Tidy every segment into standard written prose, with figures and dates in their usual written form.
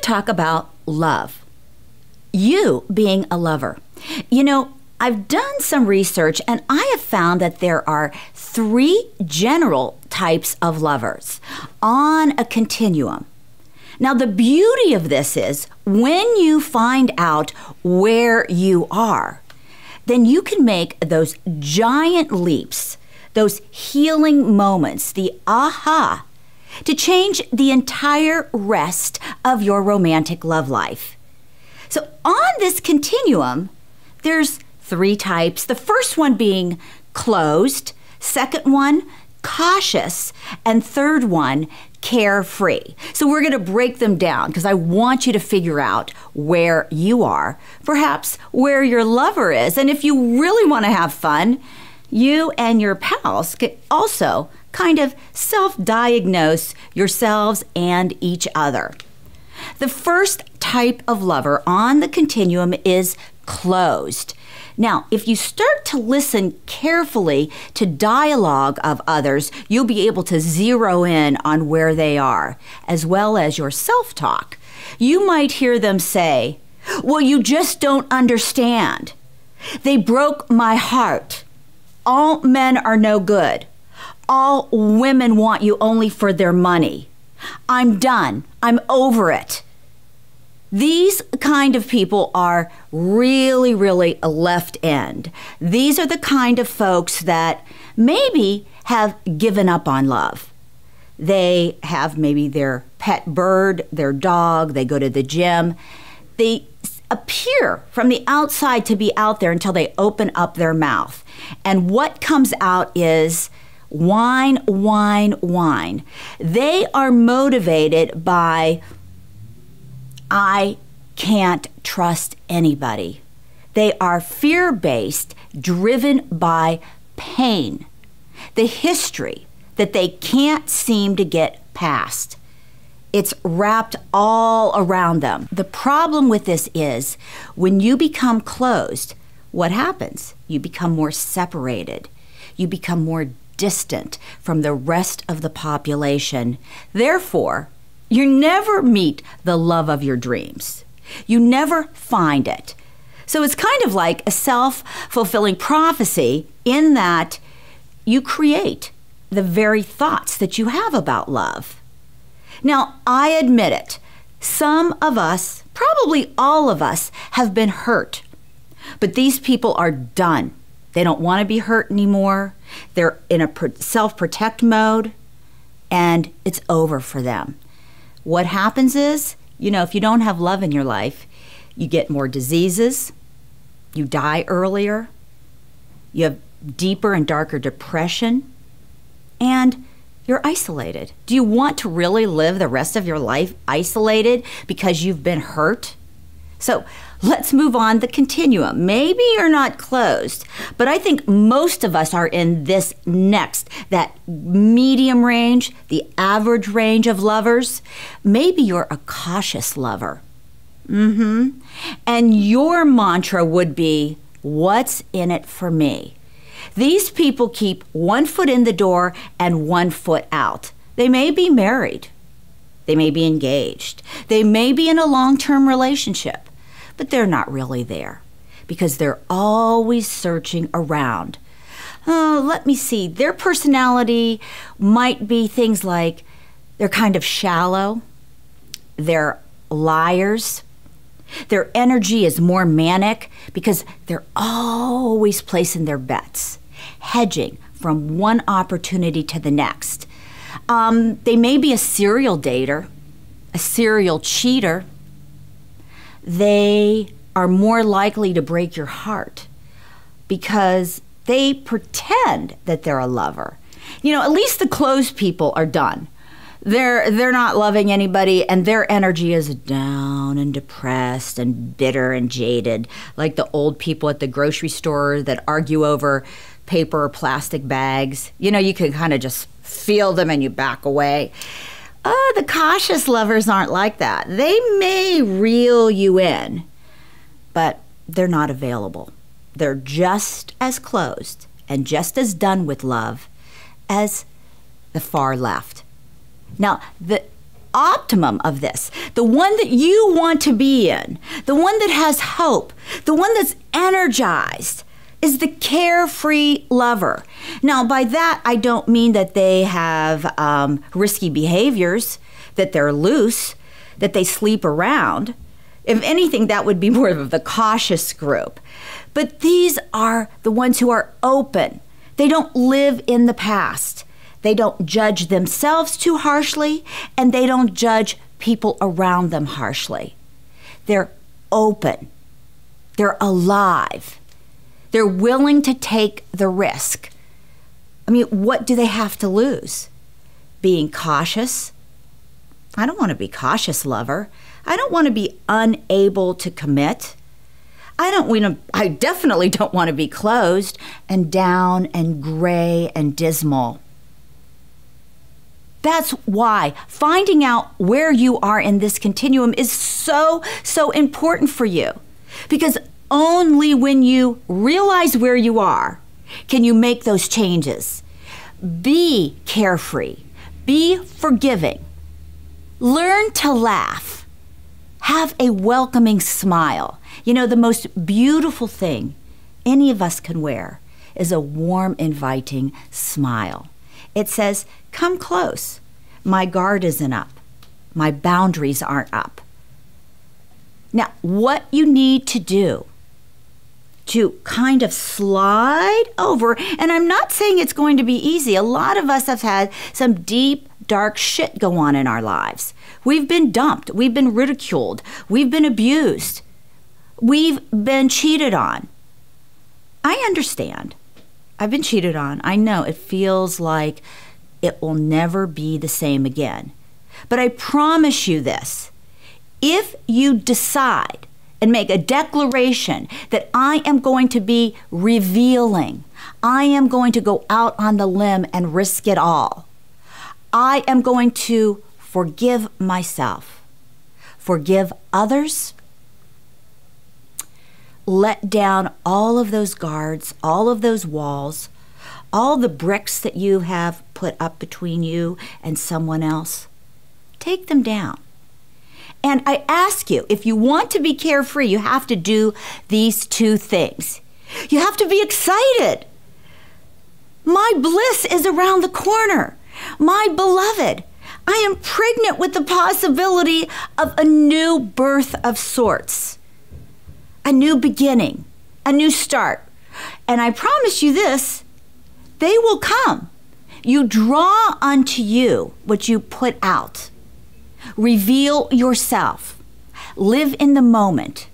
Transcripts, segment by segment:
talk about love. You being a lover. You know, I've done some research and I have found that there are 3 general types of lovers on a continuum. Now, the beauty of this is when you find out where you are, then you can make those giant leaps, those healing moments, the aha, to change the entire rest of your romantic love life. So on this continuum, there's 3 types. The first one being closed, second one, cautious, and third one, carefree. So we're going to break them down because I want you to figure out where you are, perhaps where your lover is. And if you really want to have fun, you and your pals can also kind of self-diagnose yourselves and each other. The first type of lover on the continuum is closed. Now, if you start to listen carefully to dialogue of others, you'll be able to zero in on where they are, as well as your self-talk. You might hear them say, "Well, you just don't understand. They broke my heart. All men are no good. All women want you only for their money. I'm done. I'm over it." These kind of people are really, really a left end. These are the kind of folks that maybe have given up on love. They have maybe their pet bird, their dog, they go to the gym. They appear from the outside to be out there until they open up their mouth. And what comes out is whine, whine, whine. They are motivated by, "I can't trust anybody." They are fear-based, driven by pain, the history that they can't seem to get past. It's wrapped all around them. The problem with this is when you become closed, what happens? You become more separated. You become more distant from the rest of the population. Therefore, you never meet the love of your dreams. You never find it. So it's kind of like a self-fulfilling prophecy in that you create the very thoughts that you have about love. Now, I admit it. Some of us, probably all of us, have been hurt. But these people are done. They don't want to be hurt anymore. They're in a self-protect mode, and it's over for them. What happens is, you know, if you don't have love in your life, you get more diseases, you die earlier, you have deeper and darker depression, and you're isolated. Do you want to really live the rest of your life isolated because you've been hurt? So let's move on the continuum. Maybe you're not closed, but I think most of us are in this next, that medium range, the average range of lovers. Maybe you're a cautious lover. And your mantra would be, what's in it for me? These people keep one foot in the door and one foot out. They may be married. They may be engaged. They may be in a long-term relationship, but they're not really there because they're always searching around. Oh, let me see. Their personality might be things like they're kind of shallow. They're liars. Their energy is more manic because they're always placing their bets, hedging from one opportunity to the next. They may be a serial dater, a serial cheater. They are more likely to break your heart because they pretend that they're a lover. You know, at least the closed people are done. They're not loving anybody, and their energy is down and depressed and bitter and jaded, like the old people at the grocery store that argue over paper or plastic bags. You know, you can kind of just feel them and you back away. Oh, the cautious lovers aren't like that. They may reel you in, but they're not available. They're just as closed and just as done with love as the far left. Now, the optimum of this, the one that you want to be in, the one that has hope, the one that's energized, is the carefree lover. Now, by that, I don't mean that they have risky behaviors, that they're loose, that they sleep around. If anything, that would be more of the cautious group. But these are the ones who are open. They don't live in the past. They don't judge themselves too harshly, and they don't judge people around them harshly. They're open. They're alive. They're willing to take the risk. I mean, what do they have to lose? Being cautious? I don't want to be cautious lover. I don't want to be unable to commit. I definitely don't want to be closed and down and gray and dismal. That's why finding out where you are in this continuum is so important for you. Because only when you realize where you are can you make those changes. Be carefree. Be forgiving. Learn to laugh. Have a welcoming smile. You know, the most beautiful thing any of us can wear is a warm, inviting smile. It says, come close. My guard isn't up. My boundaries aren't up. Now, what you need to do to kind of slide over, and I'm not saying it's going to be easy. A lot of us have had some deep, dark shit go on in our lives. We've been dumped. We've been ridiculed. We've been abused. We've been cheated on. I understand. I've been cheated on. I know it feels like it will never be the same again. But I promise you this. If you decide and make a declaration that I am going to be revealing, I am going to go out on the limb and risk it all, I am going to forgive myself, forgive others, let down all of those guards, all of those walls, all the bricks that you have put up between you and someone else. Take them down. And I ask you, if you want to be carefree, you have to do these two things. You have to be excited. My bliss is around the corner. My beloved, I am pregnant with the possibility of a new birth of sorts, a new beginning, a new start. And I promise you this, they will come. You draw unto you what you put out. Reveal yourself. Live in the moment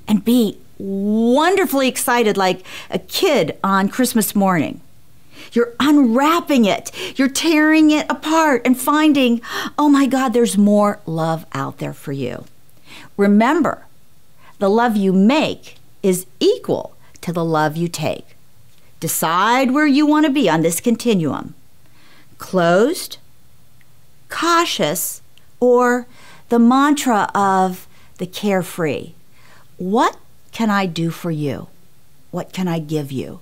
and be wonderfully excited like a kid on Christmas morning. You're unwrapping it. You're tearing it apart and finding, oh my God, there's more love out there for you. Remember, the love you make is equal to the love you take. Decide where you want to be on this continuum. Closed, cautious, or the mantra of the carefree. What can I do for you? What can I give you?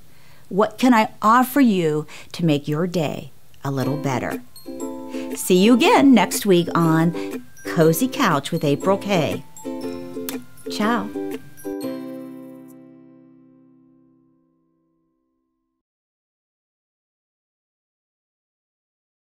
What can I offer you to make your day a little better? See you again next week on Cozy Couch with April K. Ciao.